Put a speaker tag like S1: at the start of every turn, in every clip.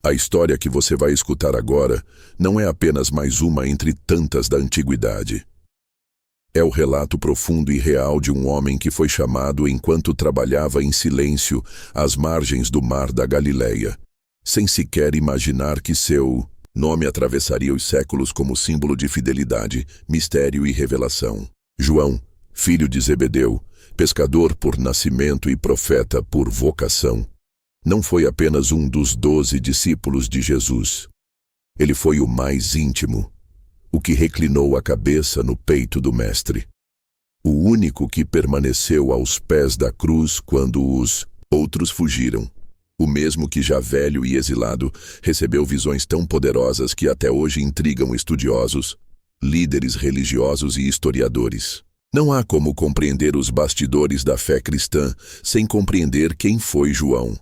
S1: A história que você vai escutar agora não é apenas mais uma entre tantas da antiguidade. É o relato profundo e real de um homem que foi chamado enquanto trabalhava em silêncio às margens do mar da Galileia, sem sequer imaginar que seu nome atravessaria os séculos como símbolo de fidelidade, mistério e revelação. João, filho de Zebedeu, pescador por nascimento e profeta por vocação, não foi apenas um dos 12 discípulos de Jesus. Ele foi o mais íntimo, o que reclinou a cabeça no peito do Mestre. O único que permaneceu aos pés da cruz quando os outros fugiram. O mesmo que, já velho e exilado, recebeu visões tão poderosas que até hoje intrigam estudiosos, líderes religiosos e historiadores. Não há como compreender os bastidores da fé cristã sem compreender quem foi João.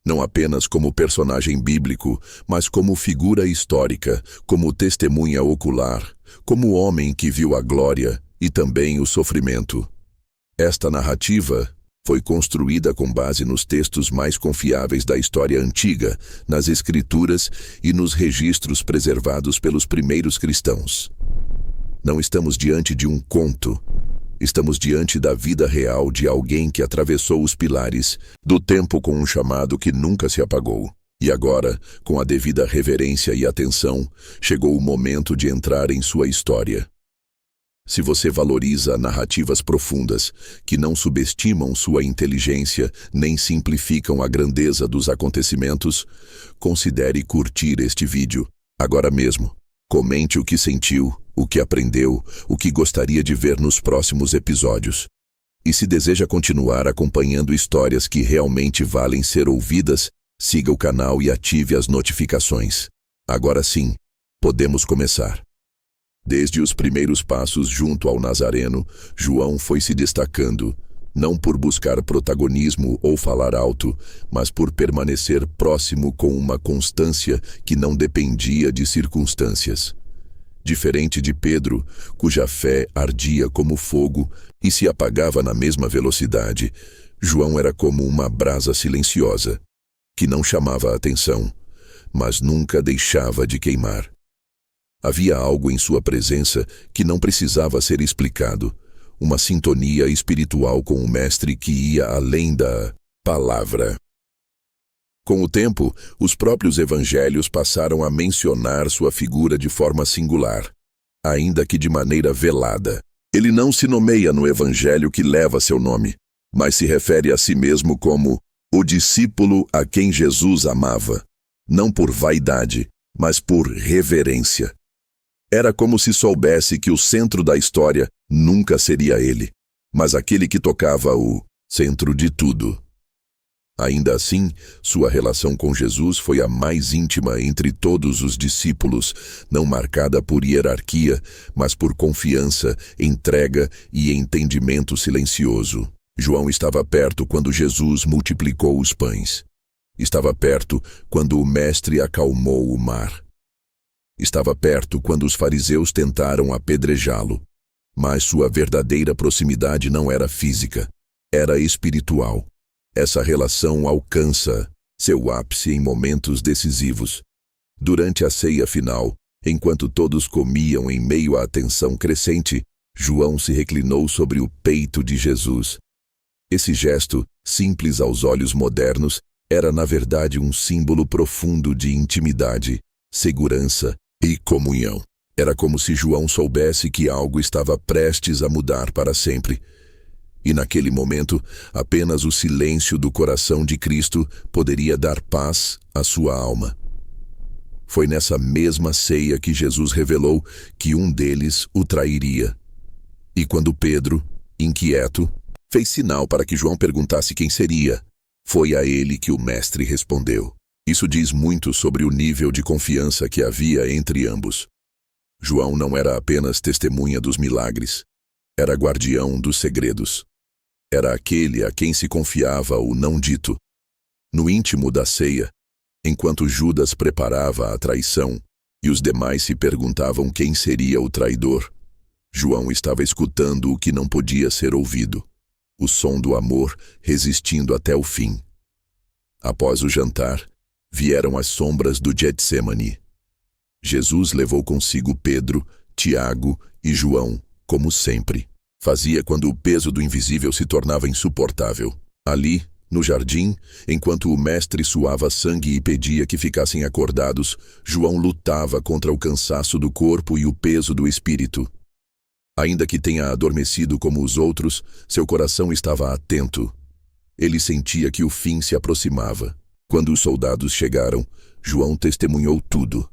S1: Não apenas como personagem bíblico, mas como figura histórica, como testemunha ocular, como homem que viu a glória e também o sofrimento. Esta narrativa foi construída com base nos textos mais confiáveis da história antiga, nas Escrituras e nos registros preservados pelos primeiros cristãos. Não estamos diante de um conto. Estamos diante da vida real de alguém que atravessou os pilares do tempo com um chamado que nunca se apagou. E agora, com a devida reverência e atenção, chegou o momento de entrar em sua história. Se você valoriza narrativas profundas, que não subestimam sua inteligência nem simplificam a grandeza dos acontecimentos, considere curtir este vídeo, agora mesmo. Comente o que sentiu, o que aprendeu, o que gostaria de ver nos próximos episódios. E se deseja continuar acompanhando histórias que realmente valem ser ouvidas, siga o canal e ative as notificações. Agora sim, podemos começar. Desde os primeiros passos junto ao Nazareno, João foi se destacando, não por buscar protagonismo ou falar alto, mas por permanecer próximo com uma constância que não dependia de circunstâncias. Diferente de Pedro, cuja fé ardia como fogo e se apagava na mesma velocidade, João era como uma brasa silenciosa, que não chamava a atenção, mas nunca deixava de queimar. Havia algo em sua presença que não precisava ser explicado, uma sintonia espiritual com o Mestre que ia além da palavra. Com o tempo, os próprios evangelhos passaram a mencionar sua figura de forma singular, ainda que de maneira velada. Ele não se nomeia no evangelho que leva seu nome, mas se refere a si mesmo como o discípulo a quem Jesus amava, não por vaidade, mas por reverência. Era como se soubesse que o centro da história nunca seria ele, mas aquele que tocava o centro de tudo. Ainda assim, sua relação com Jesus foi a mais íntima entre todos os discípulos, não marcada por hierarquia, mas por confiança, entrega e entendimento silencioso. João estava perto quando Jesus multiplicou os pães. Estava perto quando o Mestre acalmou o mar. Estava perto quando os fariseus tentaram apedrejá-lo. Mas sua verdadeira proximidade não era física, era espiritual. Essa relação alcança seu ápice em momentos decisivos. Durante a ceia final, enquanto todos comiam em meio à tensão crescente, João se reclinou sobre o peito de Jesus. Esse gesto, simples aos olhos modernos, era na verdade um símbolo profundo de intimidade, segurança e comunhão. Era como se João soubesse que algo estava prestes a mudar para sempre. E naquele momento, apenas o silêncio do coração de Cristo poderia dar paz à sua alma. Foi nessa mesma ceia que Jesus revelou que um deles o trairia. E quando Pedro, inquieto, fez sinal para que João perguntasse quem seria, foi a ele que o Mestre respondeu. Isso diz muito sobre o nível de confiança que havia entre ambos. João não era apenas testemunha dos milagres, era guardião dos segredos. Era aquele a quem se confiava o não dito. No íntimo da ceia, enquanto Judas preparava a traição e os demais se perguntavam quem seria o traidor, João estava escutando o que não podia ser ouvido, o som do amor resistindo até o fim. Após o jantar, Vieram as sombras do Getsêmani. Jesus levou consigo Pedro, Tiago e João, como sempre. Fazia quando o peso do invisível se tornava insuportável. Ali, no jardim, enquanto o mestre suava sangue e pedia que ficassem acordados, João lutava contra o cansaço do corpo e o peso do espírito. Ainda que tenha adormecido como os outros, seu coração estava atento. Ele sentia que o fim se aproximava. Quando os soldados chegaram, João testemunhou tudo.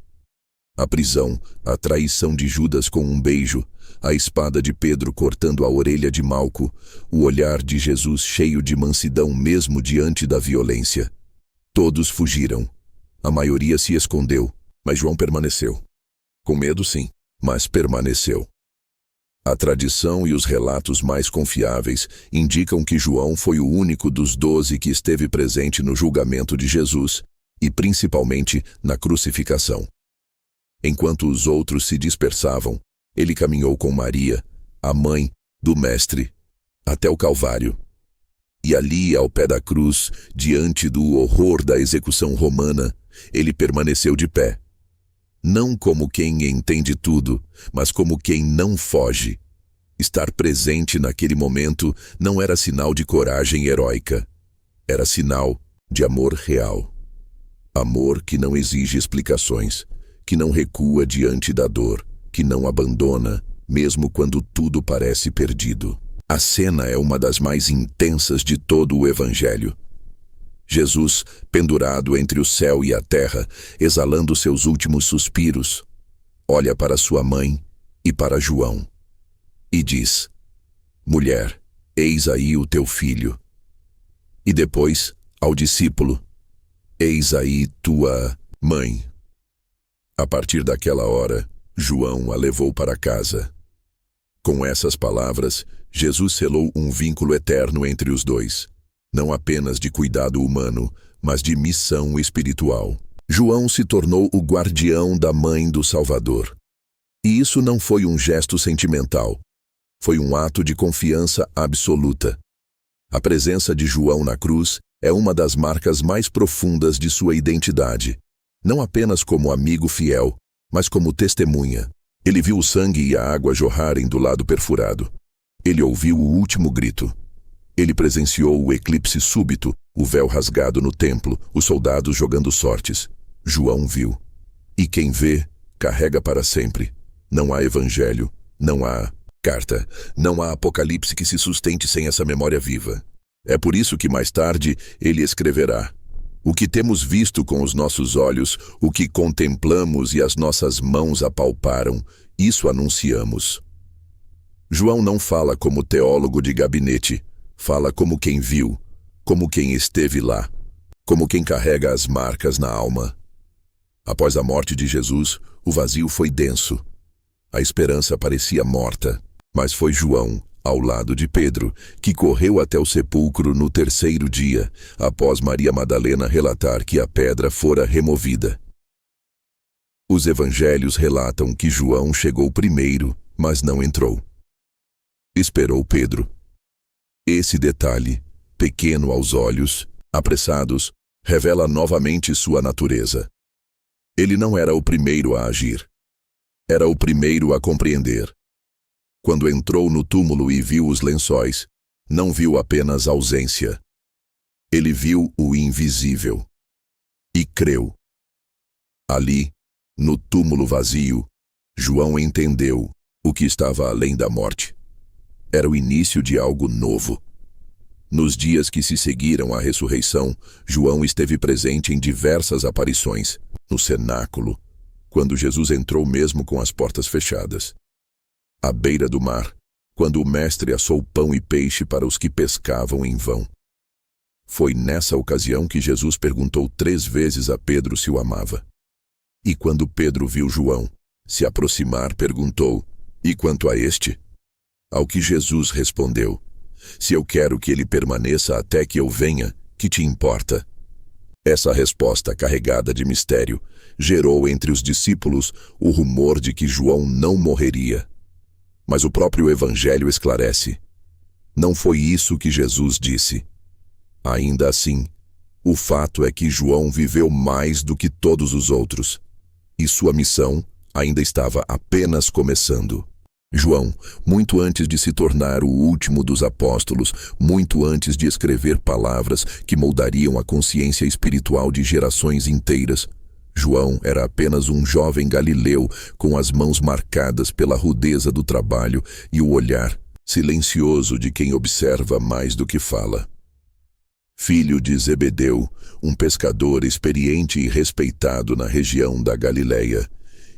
S1: A prisão, a traição de Judas com um beijo, a espada de Pedro cortando a orelha de Malco, o olhar de Jesus cheio de mansidão mesmo diante da violência. Todos fugiram. A maioria se escondeu, mas João permaneceu. Com medo, sim, mas permaneceu. A tradição e os relatos mais confiáveis indicam que João foi o único dos 12 que esteve presente no julgamento de Jesus e principalmente na crucificação. Enquanto os outros se dispersavam, ele caminhou com Maria, a mãe do Mestre, até o Calvário. E ali, ao pé da cruz, diante do horror da execução romana, ele permaneceu de pé. Não como quem entende tudo, mas como quem não foge. Estar presente naquele momento não era sinal de coragem heróica. Era sinal de amor real. Amor que não exige explicações, que não recua diante da dor, que não abandona, mesmo quando tudo parece perdido. A cena é uma das mais intensas de todo o Evangelho. Jesus, pendurado entre o céu e a terra, exalando seus últimos suspiros, olha para sua mãe e para João e diz: Mulher, eis aí o teu filho. E depois, ao discípulo: Eis aí tua mãe. A partir daquela hora, João a levou para casa. Com essas palavras, Jesus selou um vínculo eterno entre os dois, não apenas de cuidado humano, mas de missão espiritual. João se tornou o guardião da mãe do Salvador. E isso não foi um gesto sentimental. Foi um ato de confiança absoluta. A presença de João na cruz é uma das marcas mais profundas de sua identidade. Não apenas como amigo fiel, mas como testemunha. Ele viu o sangue e a água jorrarem do lado perfurado. Ele ouviu o último grito. Ele presenciou o eclipse súbito, o véu rasgado no templo, os soldados jogando sortes. João viu. E quem vê, carrega para sempre. Não há evangelho, não há carta, não há apocalipse que se sustente sem essa memória viva. É por isso que mais tarde ele escreverá: O que temos visto com os nossos olhos, o que contemplamos e as nossas mãos apalparam, isso anunciamos. João não fala como teólogo de gabinete, fala como quem viu, como quem esteve lá, como quem carrega as marcas na alma. Após a morte de Jesus, o vazio foi denso. A esperança parecia morta, mas foi João, ao lado de Pedro, que correu até o sepulcro no terceiro dia, após Maria Madalena relatar que a pedra fora removida. Os evangelhos relatam que João chegou primeiro, mas não entrou. Esperou Pedro. Esse detalhe, pequeno aos olhos, apressados, revela novamente sua natureza. Ele não era o primeiro a agir. Era o primeiro a compreender. Quando entrou no túmulo e viu os lençóis, não viu apenas ausência. Ele viu o invisível. E creu. Ali, no túmulo vazio, João entendeu o que estava além da morte. Era o início de algo novo. Nos dias que se seguiram à ressurreição, João esteve presente em diversas aparições, no cenáculo, quando Jesus entrou mesmo com as portas fechadas. À beira do mar, quando o mestre assou pão e peixe para os que pescavam em vão. Foi nessa ocasião que Jesus perguntou 3 vezes a Pedro se o amava. E quando Pedro viu João se aproximar, perguntou: E quanto a este? Ao que Jesus respondeu: Se eu quero que ele permaneça até que eu venha, que te importa? Essa resposta carregada de mistério gerou entre os discípulos o rumor de que João não morreria. Mas o próprio Evangelho esclarece: não foi isso que Jesus disse. Ainda assim, O fato é que João viveu mais do que todos os outros, e sua missão ainda estava apenas começando. João, muito antes de se tornar o último dos apóstolos, muito antes de escrever palavras que moldariam a consciência espiritual de gerações inteiras, João era apenas um jovem galileu com as mãos marcadas pela rudeza do trabalho e o olhar silencioso de quem observa mais do que fala. Filho de Zebedeu, um pescador experiente e respeitado na região da Galileia,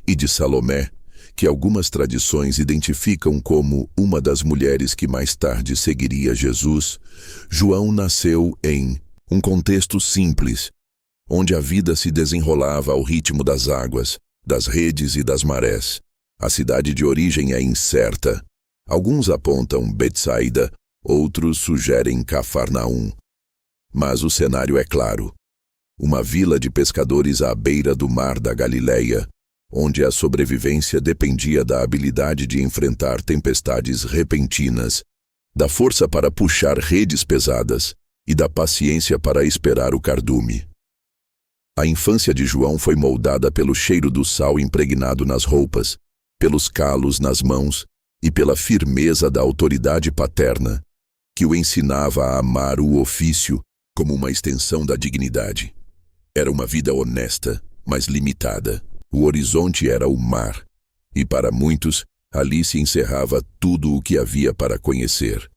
S1: e de Salomé, que algumas tradições identificam como uma das mulheres que mais tarde seguiria Jesus, João nasceu em um contexto simples, onde a vida se desenrolava ao ritmo das águas, das redes e das marés. A cidade de origem é incerta. Alguns apontam Betsaida, outros sugerem Cafarnaum. Mas o cenário é claro. Uma vila de pescadores à beira do mar da Galileia, onde a sobrevivência dependia da habilidade de enfrentar tempestades repentinas, da força para puxar redes pesadas e da paciência para esperar o cardume. A infância de João foi moldada pelo cheiro do sal impregnado nas roupas, pelos calos nas mãos e pela firmeza da autoridade paterna, que o ensinava a amar o ofício como uma extensão da dignidade. Era uma vida honesta, mas limitada. O horizonte era o mar, e para muitos, ali se encerrava tudo o que havia para conhecer.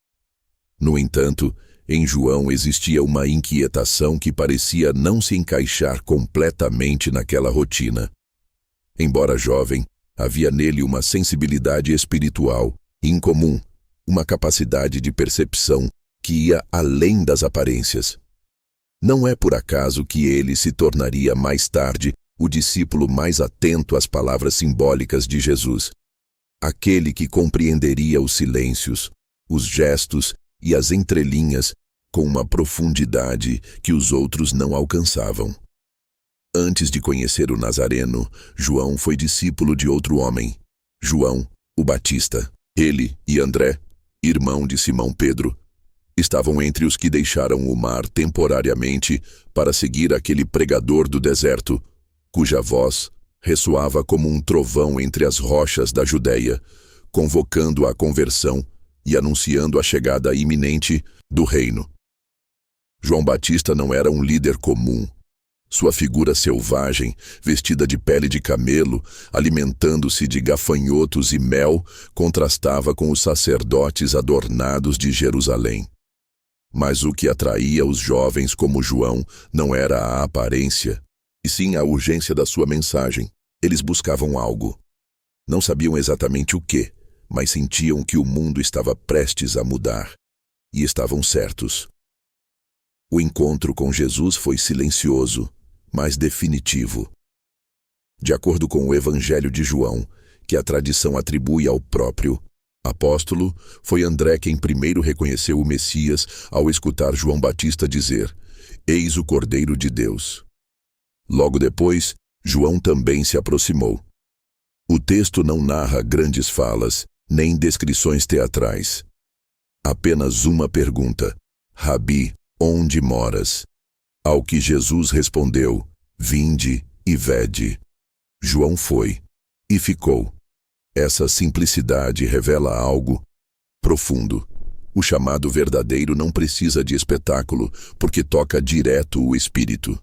S1: No entanto, em João existia uma inquietação que parecia não se encaixar completamente naquela rotina. Embora jovem, havia nele uma sensibilidade espiritual incomum, uma capacidade de percepção que ia além das aparências. Não é por acaso que ele se tornaria mais tarde o discípulo mais atento às palavras simbólicas de Jesus, aquele que compreenderia os silêncios, os gestos e as entrelinhas com uma profundidade que os outros não alcançavam. Antes de conhecer o Nazareno, João foi discípulo de outro homem, João, o Batista. Ele e André, irmão de Simão Pedro, estavam entre os que deixaram o mar temporariamente para seguir aquele pregador do deserto, cuja voz ressoava como um trovão entre as rochas da Judéia, convocando a conversão e anunciando a chegada iminente do reino. João Batista não era um líder comum. Sua figura selvagem, vestida de pele de camelo, alimentando-se de gafanhotos e mel, contrastava com os sacerdotes adornados de Jerusalém. Mas o que atraía os jovens como João não era a aparência, e sim a urgência da sua mensagem. Eles buscavam algo. Não sabiam exatamente o quê, mas sentiam que o mundo estava prestes a mudar. E estavam certos. O encontro com Jesus foi silencioso, mas definitivo. De acordo com o Evangelho de João, que a tradição atribui ao próprio apóstolo, foi André quem primeiro reconheceu o Messias ao escutar João Batista dizer: "Eis o Cordeiro de Deus." Logo depois, João também se aproximou. O texto não narra grandes falas, nem descrições teatrais. Apenas uma pergunta: "Rabi, onde moras?" Ao que Jesus respondeu: "Vinde e vede." João foi e ficou. Essa simplicidade revela algo profundo. O chamado verdadeiro não precisa de espetáculo, porque toca direto o espírito.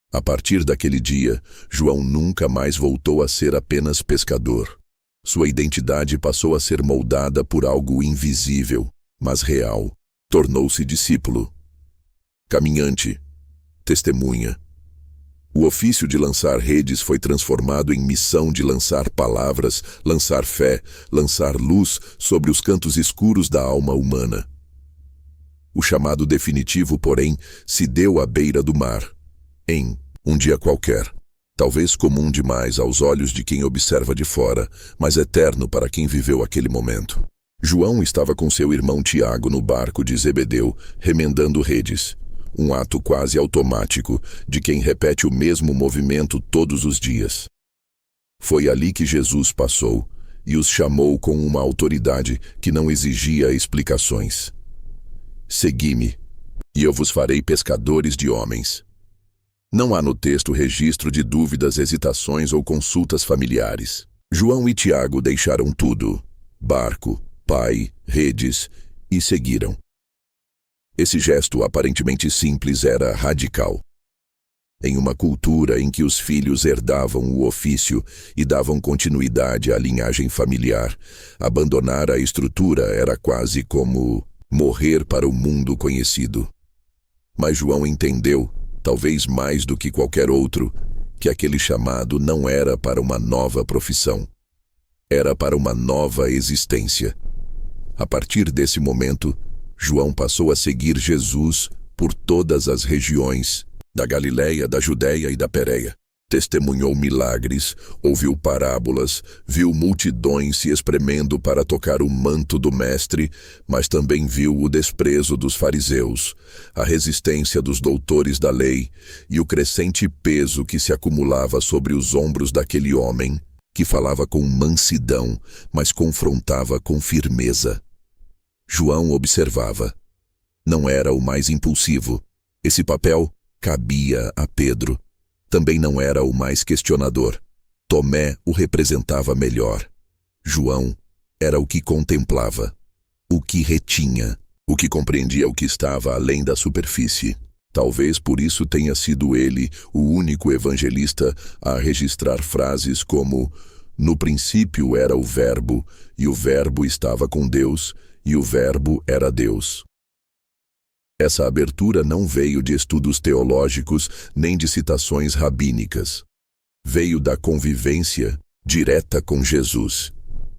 S1: A partir daquele dia, João nunca mais voltou a ser apenas pescador. Sua identidade passou a ser moldada por algo invisível, mas real. Tornou-se discípulo, caminhante, testemunha. O ofício de lançar redes foi transformado em missão de lançar palavras, lançar fé, lançar luz sobre os cantos escuros da alma humana. O chamado definitivo, porém, se deu à beira do mar, em um dia qualquer, talvez comum demais aos olhos de quem observa de fora, mas eterno para quem viveu aquele momento. João estava com seu irmão Tiago no barco de Zebedeu, remendando redes. Um ato quase automático de quem repete o mesmo movimento todos os dias. Foi ali que Jesus passou e os chamou com uma autoridade que não exigia explicações. "Segui-me." e eu vos farei pescadores de homens. Não há no texto registro de dúvidas, hesitações ou consultas familiares. João e Tiago deixaram tudo, barco, pai, redes, e seguiram. Esse gesto aparentemente simples era radical. Em uma cultura em que os filhos herdavam o ofício e davam continuidade à linhagem familiar, abandonar a estrutura era quase como morrer para o mundo conhecido. Mas João entendeu, talvez mais do que qualquer outro, que aquele chamado não era para uma nova profissão. Era para uma nova existência. A partir desse momento, João passou a seguir Jesus por todas as regiões, da Galileia, da Judéia e da Pérea. Testemunhou milagres, ouviu parábolas, viu multidões se espremendo para tocar o manto do Mestre, mas também viu o desprezo dos fariseus, a resistência dos doutores da lei e o crescente peso que se acumulava sobre os ombros daquele homem, que falava com mansidão, mas confrontava com firmeza. João observava. Não era o mais impulsivo. Esse papel cabia a Pedro. Também não era o mais questionador. Tomé o representava melhor. João era o que contemplava, o que retinha, o que compreendia o que estava além da superfície. Talvez por isso tenha sido ele o único evangelista a registrar frases como: no princípio era o Verbo, e o Verbo estava com Deus, e o Verbo era Deus. Essa abertura não veio de estudos teológicos nem de citações rabínicas. Veio da convivência direta com Jesus,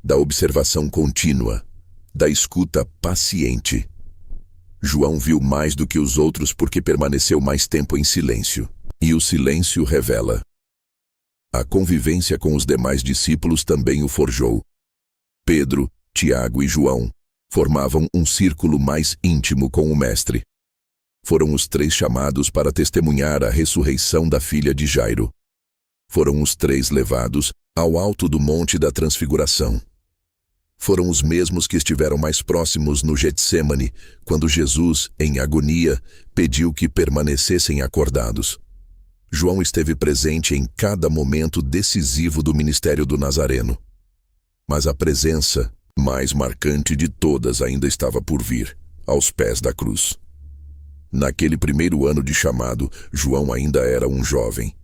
S1: da observação contínua, da escuta paciente. João viu mais do que os outros porque permaneceu mais tempo em silêncio. E o silêncio revela. A convivência com os demais discípulos também o forjou. Pedro, Tiago e João formavam um círculo mais íntimo com o Mestre. Foram os três chamados para testemunhar a ressurreição da filha de Jairo. Foram os três levados ao alto do Monte da Transfiguração. Foram os mesmos que estiveram mais próximos no Getsêmani, quando Jesus, em agonia, pediu que permanecessem acordados. João esteve presente em cada momento decisivo do ministério do Nazareno. Mas a presença mais marcante de todas ainda estava por vir, aos pés da cruz. Naquele primeiro ano de chamado, João ainda era um jovem,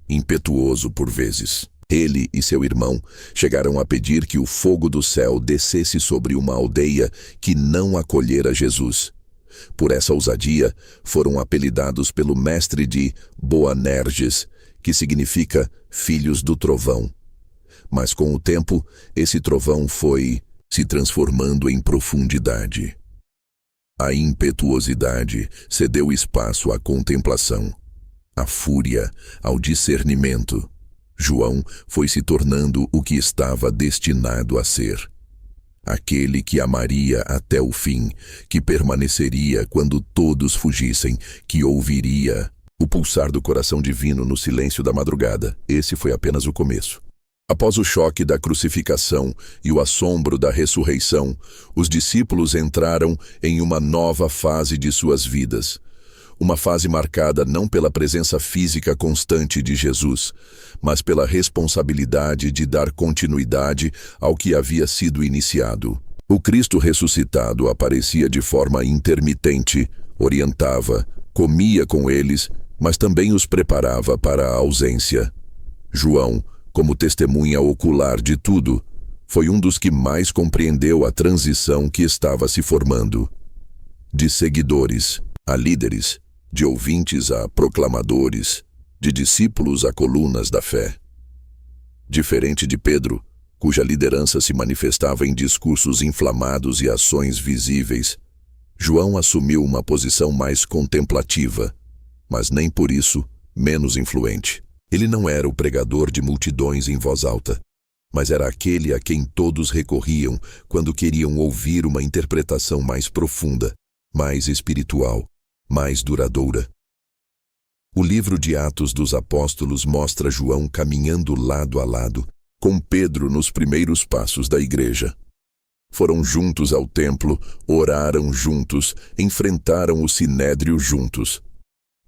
S1: impetuoso por vezes. Ele e seu irmão chegaram a pedir que o fogo do céu descesse sobre uma aldeia que não acolhera Jesus. Por essa ousadia, foram apelidados pelo mestre de Boanerges, que significa filhos do trovão. Mas com o tempo, esse trovão foi se transformando em profundidade. A impetuosidade cedeu espaço à contemplação, a fúria ao discernimento. João foi se tornando o que estava destinado a ser. Aquele que amaria até o fim, que permaneceria quando todos fugissem, que ouviria o pulsar do coração divino no silêncio da madrugada. Esse foi apenas o começo. Após o choque da crucificação e o assombro da ressurreição, os discípulos entraram em uma nova fase de suas vidas. Uma fase marcada não pela presença física constante de Jesus, mas pela responsabilidade de dar continuidade ao que havia sido iniciado. O Cristo ressuscitado aparecia de forma intermitente, orientava, comia com eles, mas também os preparava para a ausência. João, como testemunha ocular de tudo, foi um dos que mais compreendeu a transição que estava se formando. De seguidores a líderes, de ouvintes a proclamadores, de discípulos a colunas da fé. Diferente de Pedro, cuja liderança se manifestava em discursos inflamados e ações visíveis, João assumiu uma posição mais contemplativa, mas nem por isso menos influente. Ele não era o pregador de multidões em voz alta, mas era aquele a quem todos recorriam quando queriam ouvir uma interpretação mais profunda, mais espiritual, mais duradoura. O livro de Atos dos Apóstolos mostra João caminhando lado a lado com Pedro nos primeiros passos da igreja. Foram juntos ao templo, oraram juntos, enfrentaram o sinédrio juntos.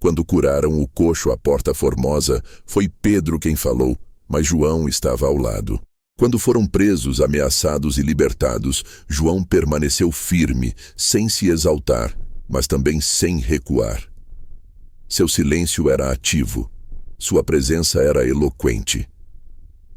S1: Quando curaram o coxo à Porta Formosa, foi Pedro quem falou, mas João estava ao lado. Quando foram presos, ameaçados e libertados, João permaneceu firme, sem se exaltar, mas também sem recuar. Seu silêncio era ativo, sua presença era eloquente.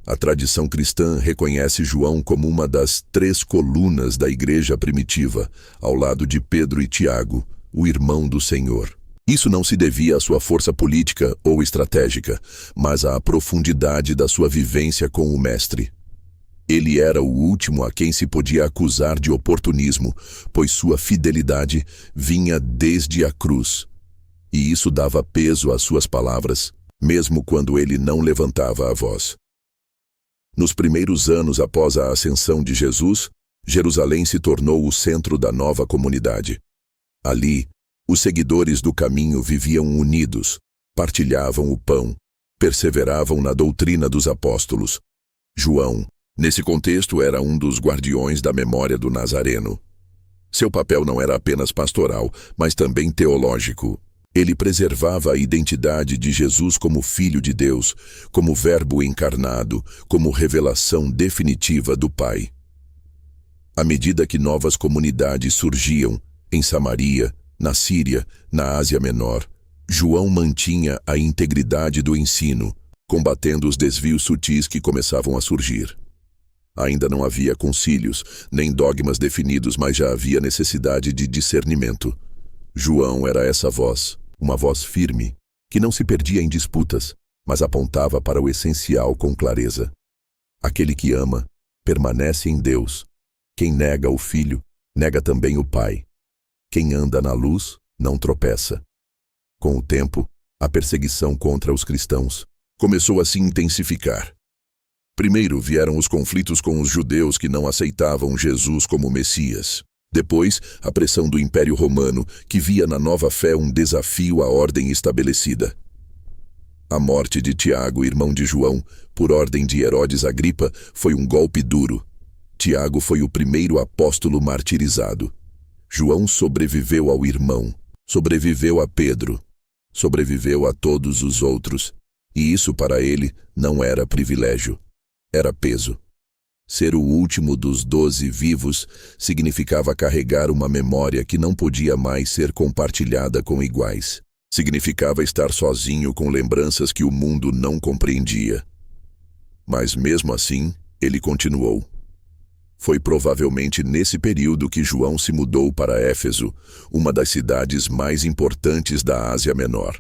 S1: A tradição cristã reconhece João como uma das 3 colunas da igreja primitiva, ao lado de Pedro e Tiago, o irmão do Senhor. Isso não se devia à sua força política ou estratégica, mas à profundidade da sua vivência com o Mestre. Ele era o último a quem se podia acusar de oportunismo, pois sua fidelidade vinha desde a cruz. E isso dava peso às suas palavras, mesmo quando ele não levantava a voz. Nos primeiros anos após a ascensão de Jesus, Jerusalém se tornou o centro da nova comunidade. Ali, os seguidores do caminho viviam unidos, partilhavam o pão, perseveravam na doutrina dos apóstolos. João, nesse contexto, era um dos guardiões da memória do Nazareno. Seu papel não era apenas pastoral, mas também teológico. Ele preservava a identidade de Jesus como Filho de Deus, como Verbo encarnado, como revelação definitiva do Pai. À medida que novas comunidades surgiam, em Samaria, na Síria, na Ásia Menor, João mantinha a integridade do ensino, combatendo os desvios sutis que começavam a surgir. Ainda não havia concílios, nem dogmas definidos, mas já havia necessidade de discernimento. João era essa voz, uma voz firme, que não se perdia em disputas, mas apontava para o essencial com clareza. Aquele que ama, permanece em Deus. Quem nega o Filho, nega também o Pai. Quem anda na luz, não tropeça. Com o tempo, a perseguição contra os cristãos começou a se intensificar. Primeiro vieram os conflitos com os judeus que não aceitavam Jesus como Messias. Depois, a pressão do Império Romano, que via na nova fé um desafio à ordem estabelecida. A morte de Tiago, irmão de João, por ordem de Herodes Agripa, foi um golpe duro. Tiago foi o primeiro apóstolo martirizado. João sobreviveu ao irmão, sobreviveu a Pedro, sobreviveu a todos os outros. E isso para ele não era privilégio, era peso. Ser o último dos 12 vivos significava carregar uma memória que não podia mais ser compartilhada com iguais. Significava estar sozinho com lembranças que o mundo não compreendia. Mas mesmo assim, ele continuou. Foi provavelmente nesse período que João se mudou para Éfeso, uma das cidades mais importantes da Ásia Menor.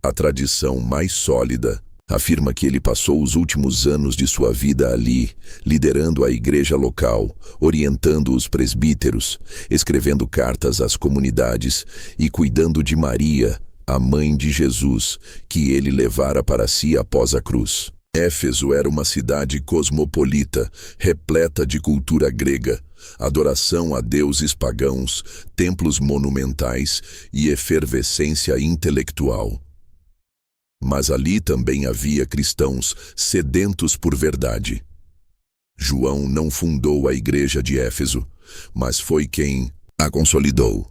S1: A tradição mais sólida afirma que ele passou os últimos anos de sua vida ali, liderando a igreja local, orientando os presbíteros, escrevendo cartas às comunidades e cuidando de Maria, a mãe de Jesus, que ele levara para si após a cruz. Éfeso era uma cidade cosmopolita, repleta de cultura grega, adoração a deuses pagãos, templos monumentais e efervescência intelectual. Mas ali também havia cristãos sedentos por verdade. João não fundou a igreja de Éfeso, mas foi quem a consolidou.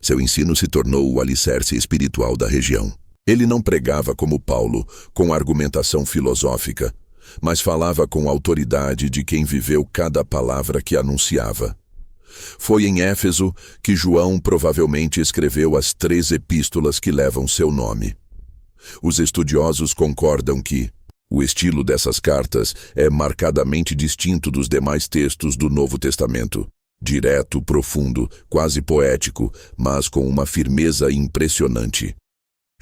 S1: Seu ensino se tornou o alicerce espiritual da região. Ele não pregava como Paulo, com argumentação filosófica, mas falava com autoridade de quem viveu cada palavra que anunciava. Foi em Éfeso que João provavelmente escreveu as 3 epístolas que levam seu nome. Os estudiosos concordam que o estilo dessas cartas é marcadamente distinto dos demais textos do Novo Testamento. Direto, profundo, quase poético, mas com uma firmeza impressionante.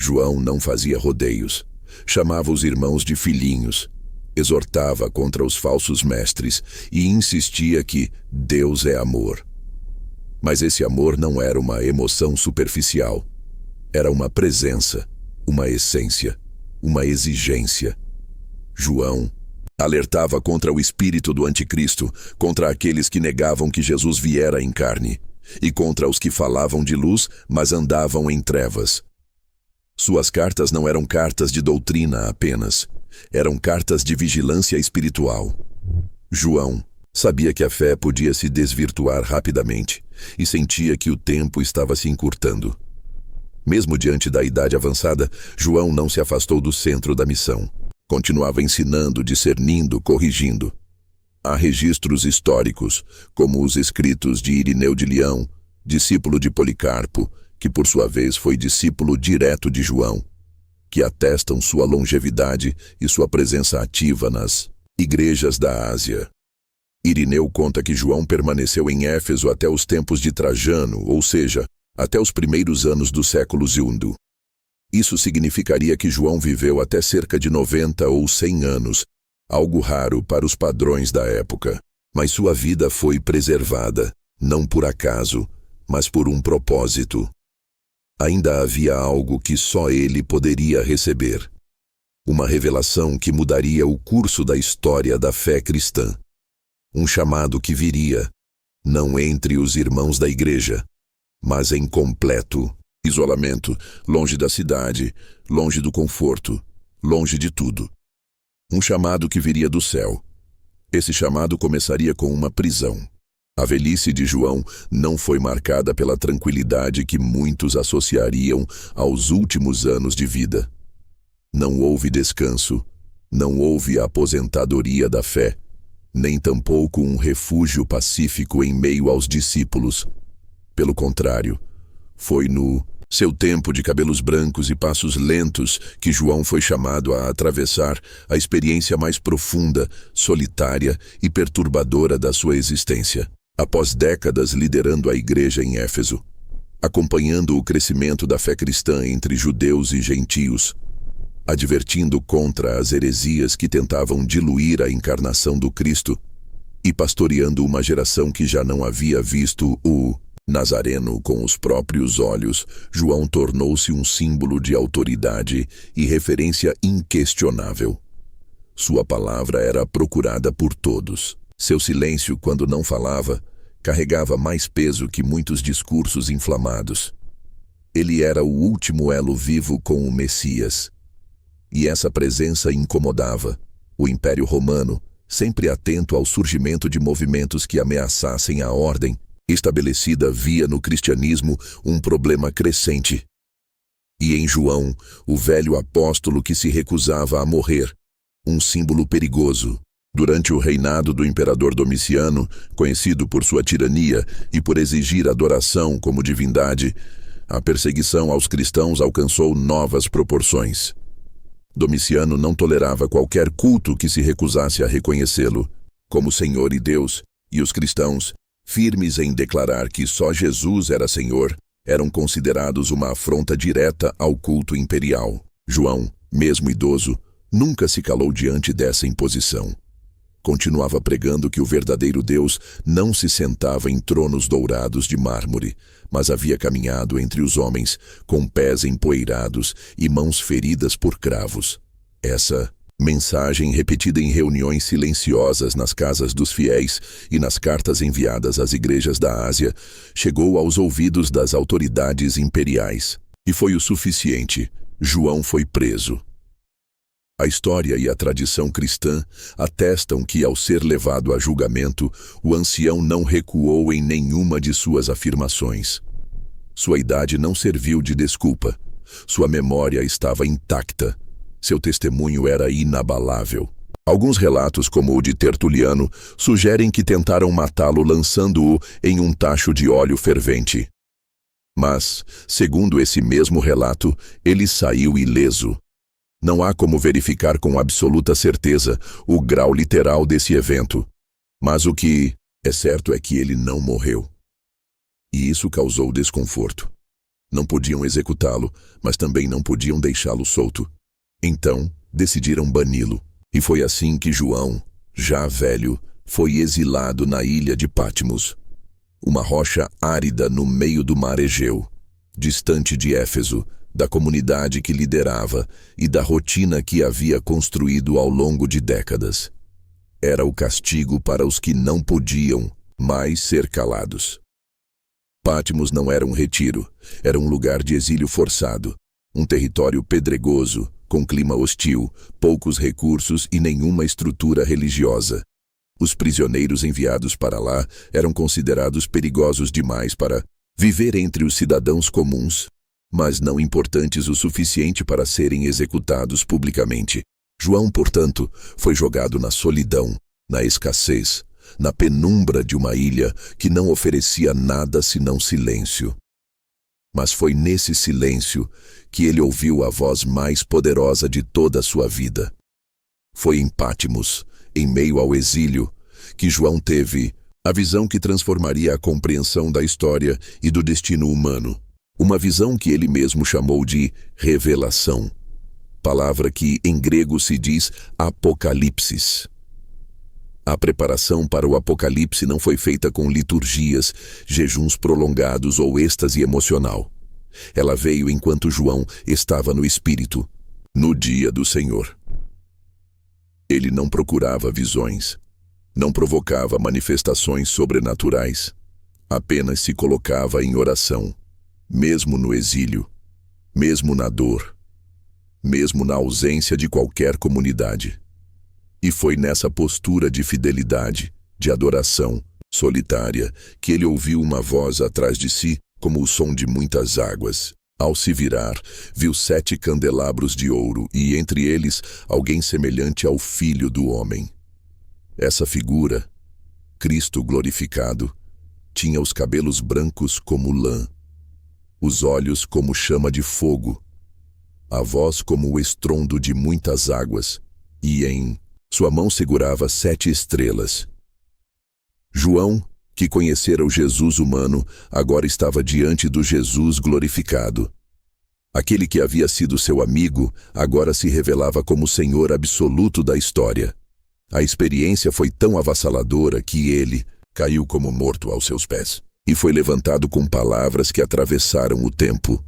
S1: João não fazia rodeios, chamava os irmãos de filhinhos, exortava contra os falsos mestres e insistia que Deus é amor. Mas esse amor não era uma emoção superficial, era uma presença, uma essência, uma exigência. João alertava contra o espírito do anticristo, contra aqueles que negavam que Jesus viera em carne, e contra os que falavam de luz, mas andavam em trevas. Suas cartas não eram cartas de doutrina apenas, eram cartas de vigilância espiritual. João Sabia que a fé podia se desvirtuar rapidamente e sentia que o tempo estava se encurtando. Mesmo diante da idade avançada, João não se afastou do centro da missão. Continuava ensinando, discernindo, corrigindo. Há registros históricos, como os escritos de Irineu de Leão, discípulo de Policarpo, que por sua vez foi discípulo direto de João, que atestam sua longevidade e sua presença ativa nas igrejas da Ásia. Irineu conta que João permaneceu em Éfeso até os tempos de Trajano, ou seja, até os primeiros anos do século II. Isso significaria que João viveu até cerca de 90 ou 100 anos, algo raro para os padrões da época. Mas sua vida foi preservada, não por acaso, mas por um propósito. Ainda havia algo que só ele poderia receber. Uma revelação que mudaria o curso da história da fé cristã. Um chamado que viria, não entre os irmãos da igreja, mas em completo isolamento, longe da cidade, longe do conforto, longe de tudo. Um chamado que viria do céu. Esse chamado começaria com uma prisão. A velhice de João não foi marcada pela tranquilidade que muitos associariam aos últimos anos de vida. Não houve descanso, não houve aposentadoria da fé, nem tampouco um refúgio pacífico em meio aos discípulos. Pelo contrário, foi no seu tempo de cabelos brancos e passos lentos que João foi chamado a atravessar a experiência mais profunda, solitária e perturbadora da sua existência. Após décadas liderando a igreja em Éfeso, acompanhando o crescimento da fé cristã entre judeus e gentios, advertindo contra as heresias que tentavam diluir a encarnação do Cristo e pastoreando uma geração que já não havia visto o Nazareno com os próprios olhos, João tornou-se um símbolo de autoridade e referência inquestionável. Sua palavra era procurada por todos. Seu silêncio, quando não falava, carregava mais peso que muitos discursos inflamados. Ele era o último elo vivo com o Messias. E essa presença incomodava o Império Romano, sempre atento ao surgimento de movimentos que ameaçassem a ordem estabelecida, via no cristianismo um problema crescente. E em João, o velho apóstolo que se recusava a morrer, um símbolo perigoso. Durante o reinado do imperador Domiciano, conhecido por sua tirania e por exigir adoração como divindade, a perseguição aos cristãos alcançou novas proporções. Domiciano não tolerava qualquer culto que se recusasse a reconhecê-lo como Senhor e Deus, e os cristãos, firmes em declarar que só Jesus era Senhor, eram considerados uma afronta direta ao culto imperial. João, mesmo idoso, nunca se calou diante dessa imposição. Continuava pregando que o verdadeiro Deus não se sentava em tronos dourados de mármore, mas havia caminhado entre os homens, com pés empoeirados e mãos feridas por cravos. Essa mensagem, repetida em reuniões silenciosas nas casas dos fiéis e nas cartas enviadas às igrejas da Ásia, chegou aos ouvidos das autoridades imperiais. E foi o suficiente. João foi preso. A história e a tradição cristã atestam que, ao ser levado a julgamento, o ancião não recuou em nenhuma de suas afirmações. Sua idade não serviu de desculpa. Sua memória estava intacta. Seu testemunho era inabalável. Alguns relatos, como o de Tertuliano, sugerem que tentaram matá-lo lançando-o em um tacho de óleo fervente. Mas, segundo esse mesmo relato, ele saiu ileso. Não há como verificar com absoluta certeza o grau literal desse evento, mas o que é certo é que ele não morreu. E isso causou desconforto. Não podiam executá-lo, mas também não podiam deixá-lo solto. Então, decidiram bani-lo, e foi assim que João, já velho, foi exilado na ilha de Patmos, uma rocha árida no meio do mar Egeu, distante de Éfeso, da comunidade que liderava e da rotina que havia construído ao longo de décadas. Era o castigo para os que não podiam mais ser calados. Patmos não era um retiro, era um lugar de exílio forçado, um território pedregoso, com clima hostil, poucos recursos e nenhuma estrutura religiosa. Os prisioneiros enviados para lá eram considerados perigosos demais para viver entre os cidadãos comuns, mas não importantes o suficiente para serem executados publicamente. João, portanto, foi jogado na solidão, na escassez, na penumbra de uma ilha que não oferecia nada senão silêncio. Mas foi nesse silêncio que ele ouviu a voz mais poderosa de toda a sua vida. Foi em Pátimos, em meio ao exílio, que João teve a visão que transformaria a compreensão da história e do destino humano. Uma visão que ele mesmo chamou de revelação, palavra que em grego se diz apocalipsis. A preparação para o Apocalipse não foi feita com liturgias, jejuns prolongados ou êxtase emocional. Ela veio enquanto João estava no Espírito, no dia do Senhor. Ele não procurava visões, não provocava manifestações sobrenaturais, apenas se colocava em oração, mesmo no exílio, mesmo na dor, mesmo na ausência de qualquer comunidade. E foi nessa postura de fidelidade, de adoração, solitária, que ele ouviu uma voz atrás de si, como o som de muitas águas. Ao se virar, viu 7 candelabros de ouro e, entre eles, alguém semelhante ao Filho do Homem. Essa figura, Cristo glorificado, tinha os cabelos brancos como lã, os olhos como chama de fogo, a voz como o estrondo de muitas águas, e em sua mão segurava 7 estrelas. João, que conhecera o Jesus humano, agora estava diante do Jesus glorificado. Aquele que havia sido seu amigo, agora se revelava como o Senhor absoluto da história. A experiência foi tão avassaladora que ele caiu como morto aos seus pés, e foi levantado com palavras que atravessaram o tempo.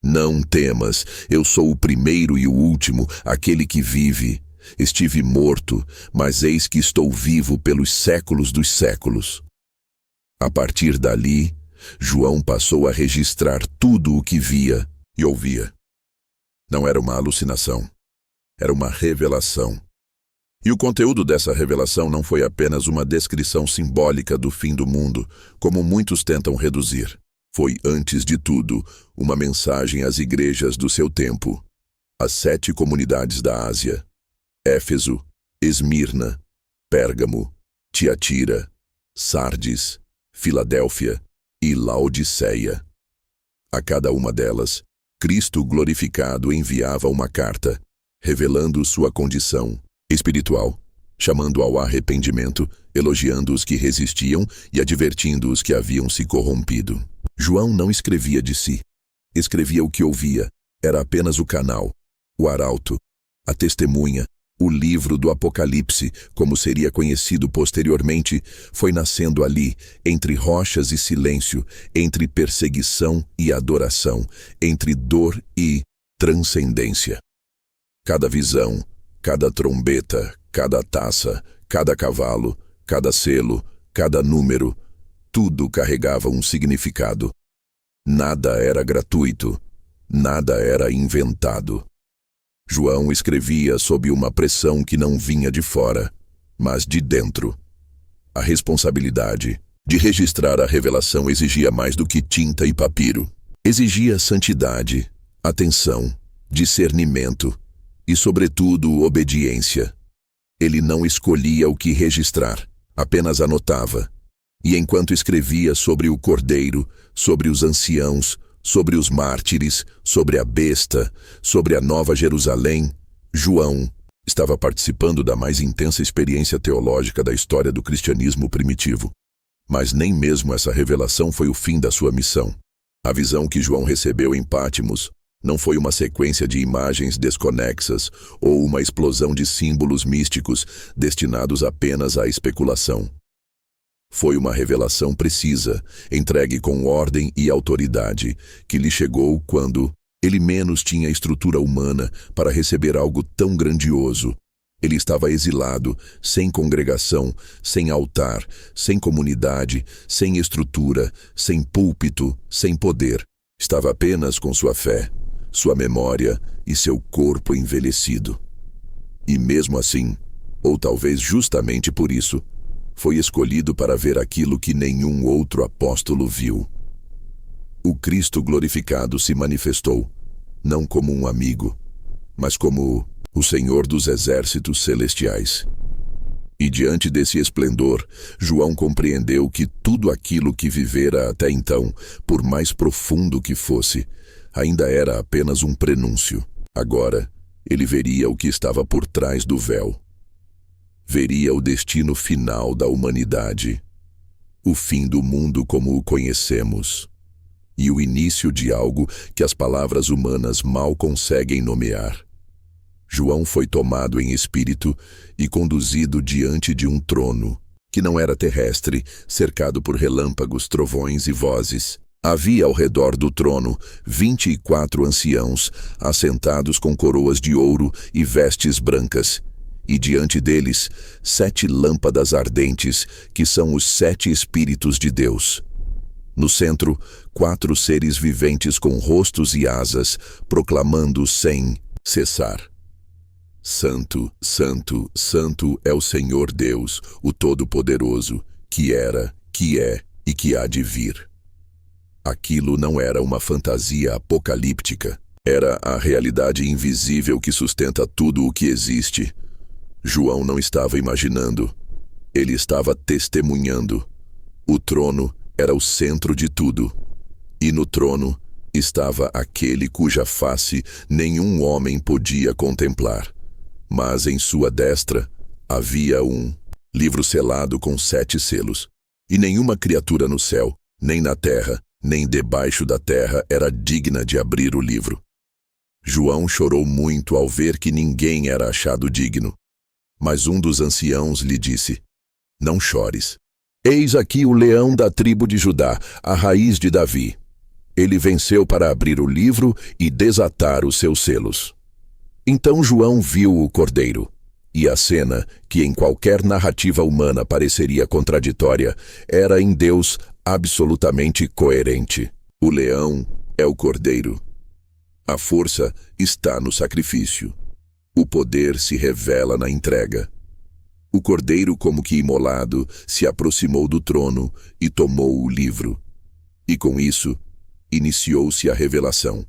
S1: Não temas, eu sou o primeiro e o último, aquele que vive. Estive morto, mas eis que estou vivo pelos séculos dos séculos. A partir dali, João passou a registrar tudo o que via e ouvia. Não era uma alucinação, era uma revelação. E o conteúdo dessa revelação não foi apenas uma descrição simbólica do fim do mundo, como muitos tentam reduzir. Foi, antes de tudo, uma mensagem às igrejas do seu tempo, às 7 comunidades da Ásia: Éfeso, Esmirna, Pérgamo, Tiatira, Sardes, Filadélfia e Laodiceia. A cada uma delas, Cristo glorificado enviava uma carta, revelando sua condição espiritual, chamando ao arrependimento, elogiando os que resistiam e advertindo os que haviam se corrompido. João não escrevia de si, escrevia o que ouvia, era apenas o canal, o arauto, a testemunha. O livro do Apocalipse, como seria conhecido posteriormente, foi nascendo ali, entre rochas e silêncio, entre perseguição e adoração, entre dor e transcendência. Cada visão, cada trombeta, cada taça, cada cavalo, cada selo, cada número, tudo carregava um significado. Nada era gratuito, nada era inventado. João escrevia sob uma pressão que não vinha de fora, mas de dentro. A responsabilidade de registrar a revelação exigia mais do que tinta e papiro. Exigia santidade, atenção, discernimento e, sobretudo, obediência. Ele não escolhia o que registrar, apenas anotava. E enquanto escrevia sobre o Cordeiro, sobre os anciãos, sobre os mártires, sobre a besta, sobre a Nova Jerusalém, João estava participando da mais intensa experiência teológica da história do cristianismo primitivo. Mas nem mesmo essa revelação foi o fim da sua missão. A visão que João recebeu em Pátimos não foi uma sequência de imagens desconexas ou uma explosão de símbolos místicos destinados apenas à especulação. Foi uma revelação precisa, entregue com ordem e autoridade, que lhe chegou quando ele menos tinha estrutura humana para receber algo tão grandioso. Ele estava exilado, sem congregação, sem altar, sem comunidade, sem estrutura, sem púlpito, sem poder. Estava apenas com sua fé, sua memória e seu corpo envelhecido. E mesmo assim, ou talvez justamente por isso, foi escolhido para ver aquilo que nenhum outro apóstolo viu. O Cristo glorificado se manifestou, não como um amigo, mas como o Senhor dos exércitos celestiais. E diante desse esplendor, João compreendeu que tudo aquilo que vivera até então, por mais profundo que fosse, ainda era apenas um prenúncio. Agora, ele veria o que estava por trás do véu. Veria o destino final da humanidade, o fim do mundo como o conhecemos, e o início de algo que as palavras humanas mal conseguem nomear. João foi tomado em espírito e conduzido diante de um trono, que não era terrestre, cercado por relâmpagos, trovões e vozes. Havia ao redor do trono 24 anciãos, assentados com coroas de ouro e vestes brancas, e diante deles 7 lâmpadas ardentes, que são os 7 Espíritos de Deus. No centro, 4 seres viventes com rostos e asas, proclamando sem cessar: Santo, Santo, Santo é o Senhor Deus, o Todo-Poderoso, que era, que é e que há de vir. Aquilo não era uma fantasia apocalíptica, era a realidade invisível que sustenta tudo o que existe. João não estava imaginando, ele estava testemunhando. O trono era o centro de tudo, e no trono estava aquele cuja face nenhum homem podia contemplar. Mas em sua destra havia um livro selado com 7 selos, e nenhuma criatura no céu, nem na terra, nem debaixo da terra era digna de abrir o livro. João chorou muito ao ver que ninguém era achado digno. Mas um dos anciãos lhe disse: Não chores. Eis aqui o leão da tribo de Judá, a raiz de Davi. Ele venceu para abrir o livro e desatar os seus selos. Então João viu o cordeiro, e a cena, que em qualquer narrativa humana pareceria contraditória, era em Deus absolutamente coerente. O leão é o cordeiro. A força está no sacrifício. O poder se revela na entrega. O cordeiro, como que imolado, se aproximou do trono e tomou o livro. E com isso, iniciou-se a revelação.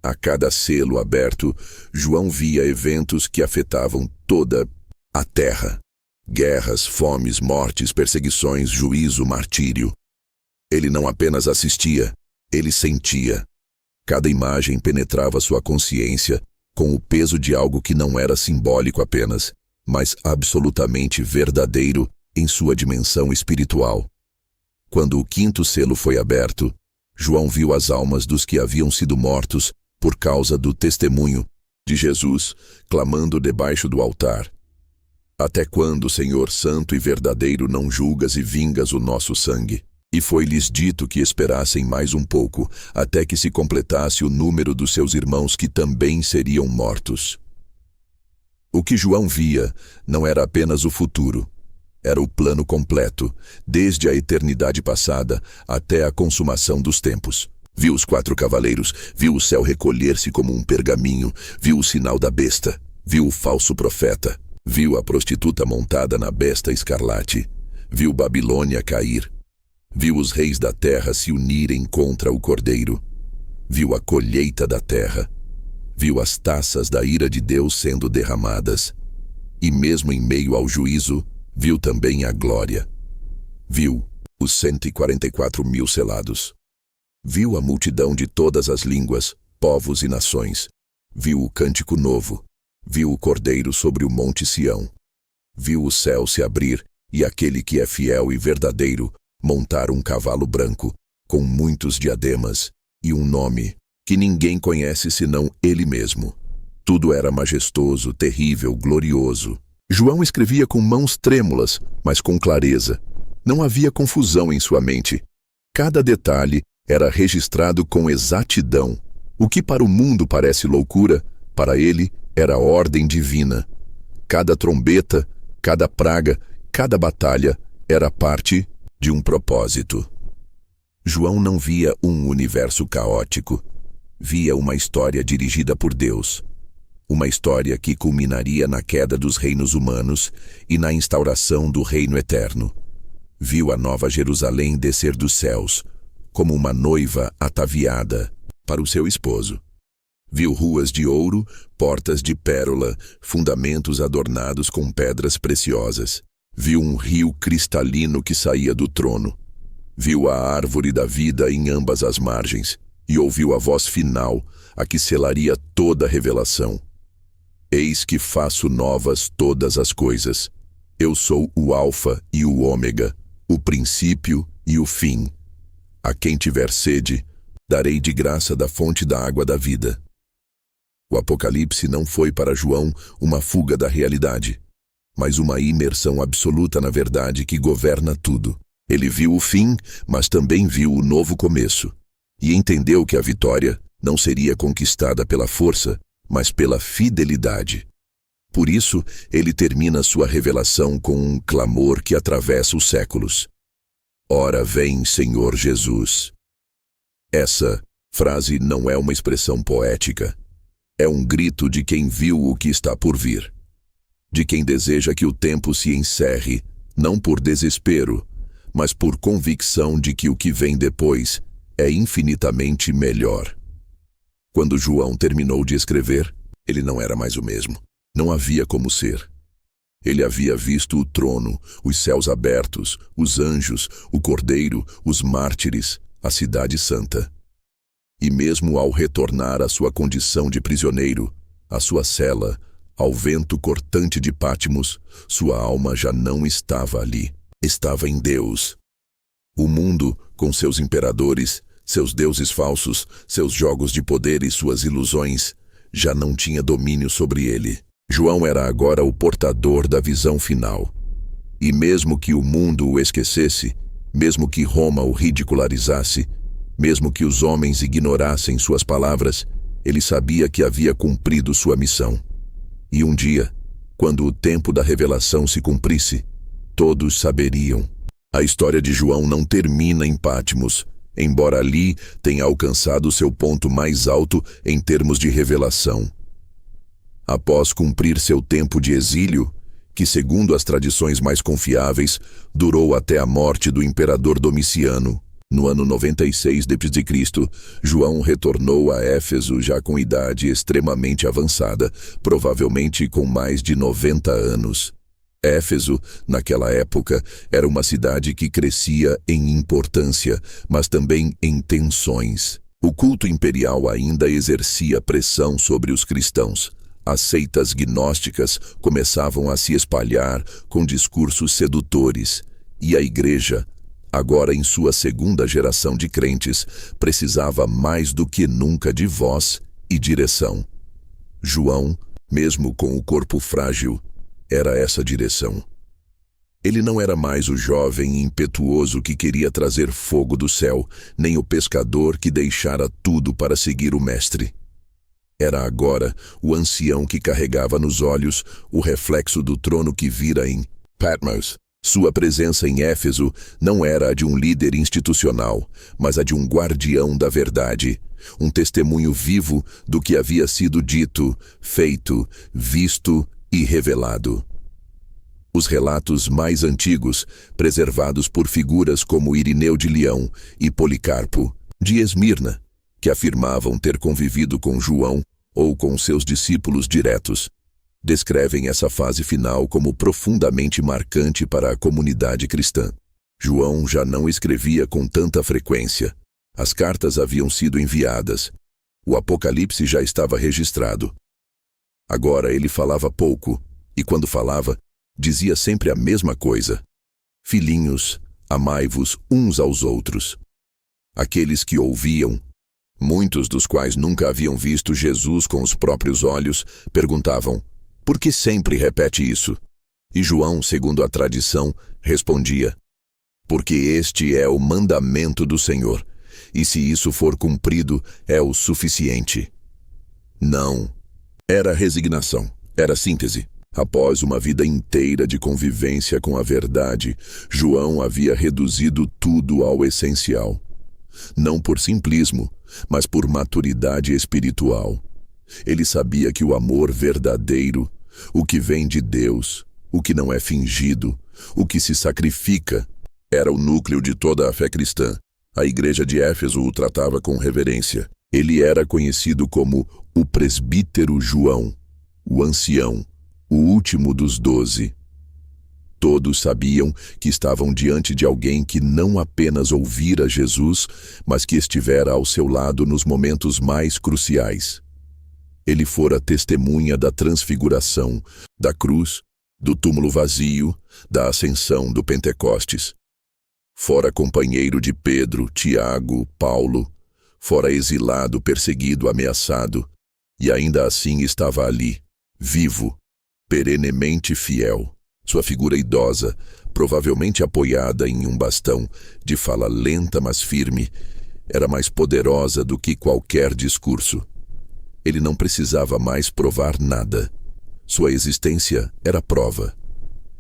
S1: A cada selo aberto, João via eventos que afetavam toda a terra. Guerras, fomes, mortes, perseguições, juízo, martírio. Ele não apenas assistia, ele sentia. Cada imagem penetrava sua consciência com o peso de algo que não era simbólico apenas, mas absolutamente verdadeiro em sua dimensão espiritual. Quando o 5º selo foi aberto, João viu as almas dos que haviam sido mortos por causa do testemunho de Jesus, clamando debaixo do altar: Até quando, Senhor santo e verdadeiro, não julgas e vingas o nosso sangue? E foi-lhes dito que esperassem mais um pouco, até que se completasse o número dos seus irmãos que também seriam mortos. O que João via não era apenas o futuro, era o plano completo, desde a eternidade passada até a consumação dos tempos. Viu os 4 cavaleiros, viu o céu recolher-se como um pergaminho, viu o sinal da besta, viu o falso profeta, viu a prostituta montada na besta escarlate, viu Babilônia cair, viu os reis da terra se unirem contra o cordeiro, viu a colheita da terra, viu as taças da ira de Deus sendo derramadas, e mesmo em meio ao juízo, viu também a glória. Viu os 144.000 selados. Viu a multidão de todas as línguas, povos e nações. Viu o cântico novo. Viu o cordeiro sobre o monte Sião. Viu o céu se abrir e aquele que é fiel e verdadeiro montar um cavalo branco, com muitos diademas, e um nome que ninguém conhece senão ele mesmo. Tudo era majestoso, terrível, glorioso. João escrevia com mãos trêmulas, mas com clareza. Não havia confusão em sua mente. Cada detalhe era registrado com exatidão. O que para o mundo parece loucura, para ele era ordem divina. Cada trombeta, cada praga, cada batalha era parte de um propósito. João não via um universo caótico. Via uma história dirigida por Deus. uma história que culminaria na queda dos reinos humanos e na instauração do reino eterno. Viu a Nova Jerusalém descer dos céus, como uma noiva ataviada para o seu esposo. Viu ruas de ouro, portas de pérola, fundamentos adornados com pedras preciosas. Viu um rio cristalino que saía do trono. Viu a árvore da vida em ambas as margens, e ouviu a voz final, a que selaria toda a revelação. Eis que faço novas todas as coisas. Eu sou o Alfa e o Ômega, o princípio e o fim. A quem tiver sede, darei de graça da fonte da água da vida. O Apocalipse não foi para João uma fuga da realidade, mas uma imersão absoluta na verdade que governa tudo. Ele viu o fim, mas também viu o novo começo, e entendeu que a vitória não seria conquistada pela força, mas pela fidelidade. Por isso, ele termina sua revelação com um clamor que atravessa os séculos. Ora vem, Senhor Jesus. Essa frase não é uma expressão poética. É um grito de quem viu o que está por vir. De quem deseja que o tempo se encerre, não por desespero, mas por convicção de que o que vem depois é infinitamente melhor. Quando João terminou de escrever, ele não era mais o mesmo. Não havia como ser. Ele havia visto o trono, os céus abertos, os anjos, o Cordeiro, os mártires, a cidade santa. E mesmo ao retornar à sua condição de prisioneiro, à sua cela, ao vento cortante de Patmos, sua alma já não estava ali. Estava em Deus. O mundo, com seus imperadores, seus deuses falsos, seus jogos de poder e suas ilusões, já não tinha domínio sobre ele. João era agora o portador da visão final. E mesmo que o mundo o esquecesse, mesmo que Roma o ridicularizasse, mesmo que os homens ignorassem suas palavras, ele sabia que havia cumprido sua missão. E um dia, quando o tempo da revelação se cumprisse, todos saberiam. A história de João não termina em Patmos, embora ali tenha alcançado seu ponto mais alto em termos de revelação. Após cumprir seu tempo de exílio, que segundo as tradições mais confiáveis, durou até a morte do imperador Domiciano, no ano 96 d.C., João retornou a Éfeso já com idade extremamente avançada, provavelmente com mais de 90 anos. Éfeso, naquela época, era uma cidade que crescia em importância, mas também em tensões. O culto imperial ainda exercia pressão sobre os cristãos. As seitas gnósticas começavam a se espalhar com discursos sedutores, e a igreja, agora em sua segunda geração de crentes, precisava mais do que nunca de voz e direção. João, mesmo com o corpo frágil, era essa direção. Ele não era mais o jovem impetuoso que queria trazer fogo do céu, nem o pescador que deixara tudo para seguir o mestre. Era agora o ancião que carregava nos olhos o reflexo do trono que vira em Patmos. Sua presença em Éfeso não era a de um líder institucional, mas a de um guardião da verdade, um testemunho vivo do que havia sido dito, feito, visto e revelado. Os relatos mais antigos, preservados por figuras como Irineu de Leão e Policarpo, de Esmirna, que afirmavam ter convivido com João ou com seus discípulos diretos, descrevem essa fase final como profundamente marcante para a comunidade cristã. João já não escrevia com tanta frequência. As cartas haviam sido enviadas. O Apocalipse já estava registrado. Agora ele falava pouco, e quando falava, dizia sempre a mesma coisa. Filhinhos, amai-vos uns aos outros. Aqueles que ouviam, muitos dos quais nunca haviam visto Jesus com os próprios olhos, perguntavam: por que sempre repete isso? E João, segundo a tradição, respondia: porque este é o mandamento do Senhor, e se isso for cumprido, é o suficiente. Não. Era resignação, era síntese. Após uma vida inteira de convivência com a verdade, João havia reduzido tudo ao essencial. Não por simplismo, mas por maturidade espiritual. Ele sabia que o amor verdadeiro, o que vem de Deus, o que não é fingido, o que se sacrifica, era o núcleo de toda a fé cristã. A igreja de Éfeso o tratava com reverência. Ele era conhecido como o presbítero João, o ancião, o último dos 12. Todos sabiam que estavam diante de alguém que não apenas ouvira Jesus, mas que estivera ao seu lado nos momentos mais cruciais. Ele fora testemunha da transfiguração, da cruz, do túmulo vazio, da ascensão do Pentecostes. Fora companheiro de Pedro, Tiago, Paulo, fora exilado, perseguido, ameaçado, e ainda assim estava ali, vivo, perenemente fiel. Sua figura idosa, provavelmente apoiada em um bastão, de fala lenta mas firme, era mais poderosa do que qualquer discurso. Ele não precisava mais provar nada. Sua existência era prova.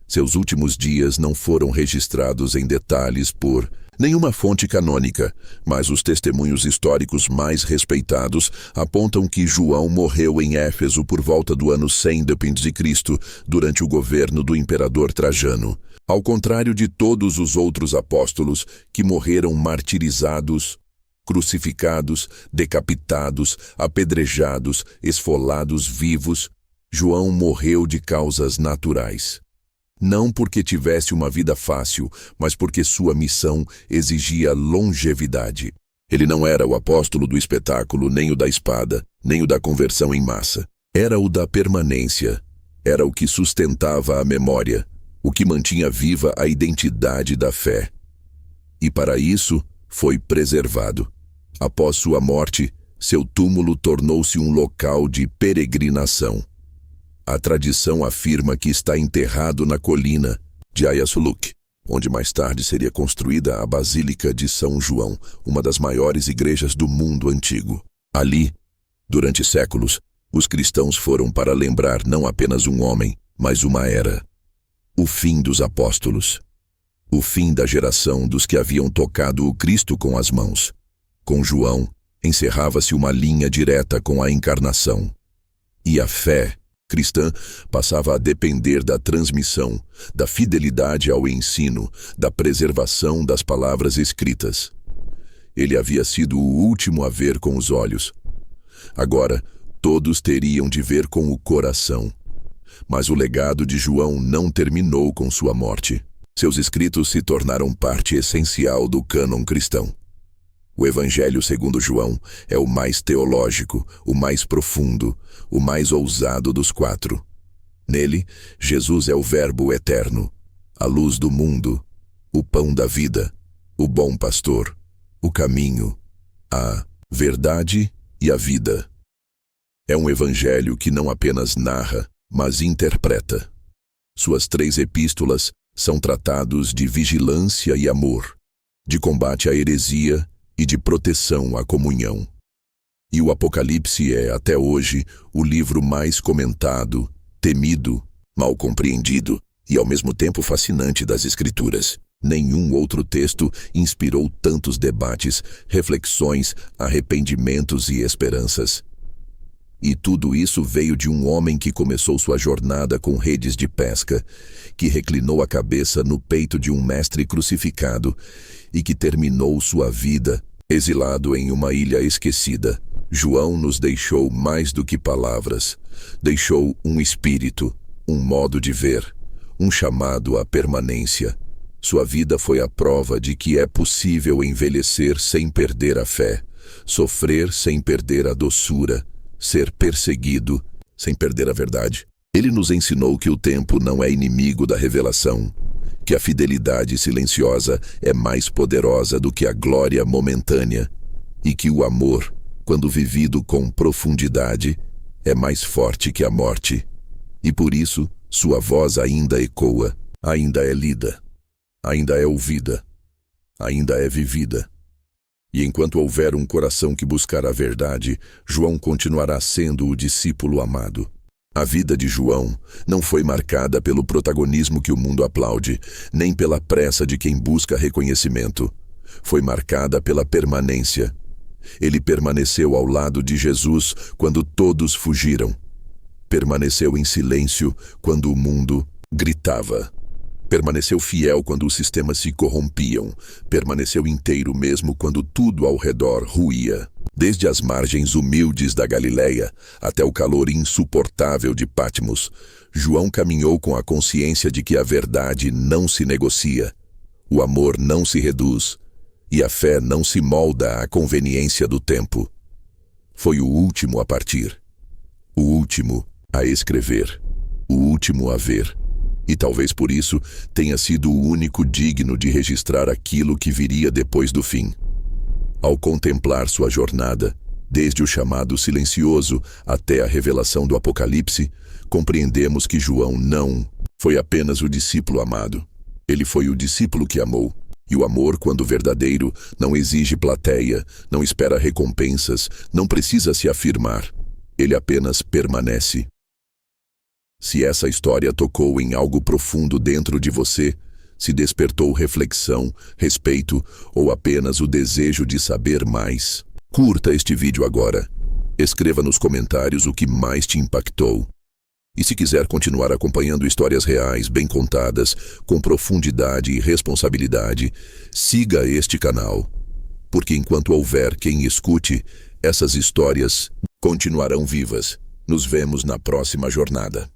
S1: Seus últimos dias não foram registrados em detalhes por nenhuma fonte canônica, mas os testemunhos históricos mais respeitados apontam que João morreu em Éfeso por volta do ano 100 d.C., durante o governo do imperador Trajano. Ao contrário de todos os outros apóstolos que morreram martirizados, crucificados, decapitados, apedrejados, esfolados vivos, João morreu de causas naturais. Não porque tivesse uma vida fácil, mas porque sua missão exigia longevidade. Ele não era o apóstolo do espetáculo, nem o da espada, nem o da conversão em massa. Era o da permanência. Era o que sustentava a memória, o que mantinha viva a identidade da fé. E para isso, foi preservado. Após sua morte, seu túmulo tornou-se um local de peregrinação. A tradição afirma que está enterrado na colina de Ayasuluk, onde mais tarde seria construída a Basílica de São João, uma das maiores igrejas do mundo antigo. Ali, durante séculos, os cristãos foram para lembrar não apenas um homem, mas uma era. O fim dos apóstolos. O fim da geração dos que haviam tocado o Cristo com as mãos. Com João, encerrava-se uma linha direta com a encarnação. E a fé cristã passava a depender da transmissão, da fidelidade ao ensino, da preservação das palavras escritas. Ele havia sido o último a ver com os olhos. Agora, todos teriam de ver com o coração. Mas o legado de João não terminou com sua morte. Seus escritos se tornaram parte essencial do cânon cristão. O Evangelho segundo João é o mais teológico, o mais profundo, o mais ousado dos 4. Nele, Jesus é o Verbo eterno, a luz do mundo, o pão da vida, o bom pastor, o caminho, a verdade e a vida. É um Evangelho que não apenas narra, mas interpreta. Suas 3 epístolas são tratados de vigilância e amor, de combate à heresia e de proteção à comunhão. E o Apocalipse é, até hoje, o livro mais comentado, temido, mal compreendido e ao mesmo tempo fascinante das Escrituras. Nenhum outro texto inspirou tantos debates, reflexões, arrependimentos e esperanças. E tudo isso veio de um homem que começou sua jornada com redes de pesca, que reclinou a cabeça no peito de um mestre crucificado e que terminou sua vida exilado em uma ilha esquecida. João nos deixou mais do que palavras. Deixou um espírito, um modo de ver, um chamado à permanência. Sua vida foi a prova de que é possível envelhecer sem perder a fé, sofrer sem perder a doçura, ser perseguido sem perder a verdade. Ele nos ensinou que o tempo não é inimigo da revelação, que a fidelidade silenciosa é mais poderosa do que a glória momentânea e que o amor, quando vivido com profundidade, é mais forte que a morte. E por isso, sua voz ainda ecoa, ainda é lida, ainda é ouvida, ainda é vivida. E enquanto houver um coração que buscar a verdade, João continuará sendo o discípulo amado. A vida de João não foi marcada pelo protagonismo que o mundo aplaude, nem pela pressa de quem busca reconhecimento. Foi marcada pela permanência. Ele permaneceu ao lado de Jesus quando todos fugiram. Permaneceu em silêncio quando o mundo gritava. Permaneceu fiel quando os sistemas se corrompiam. Permaneceu inteiro mesmo quando tudo ao redor ruía. Desde as margens humildes da Galileia até o calor insuportável de Patmos, João caminhou com a consciência de que a verdade não se negocia, o amor não se reduz e a fé não se molda à conveniência do tempo. Foi o último a partir, o último a escrever, o último a ver. E talvez por isso tenha sido o único digno de registrar aquilo que viria depois do fim. Ao contemplar sua jornada, desde o chamado silencioso até a revelação do Apocalipse, compreendemos que João não foi apenas o discípulo amado. Ele foi o discípulo que amou. E o amor, quando verdadeiro, não exige plateia, não espera recompensas, não precisa se afirmar. Ele apenas permanece. Se essa história tocou em algo profundo dentro de você, se despertou reflexão, respeito ou apenas o desejo de saber mais, curta este vídeo agora. Escreva nos comentários o que mais te impactou. E se quiser continuar acompanhando histórias reais, bem contadas, com profundidade e responsabilidade, siga este canal. Porque enquanto houver quem escute, essas histórias continuarão vivas. Nos vemos na próxima jornada.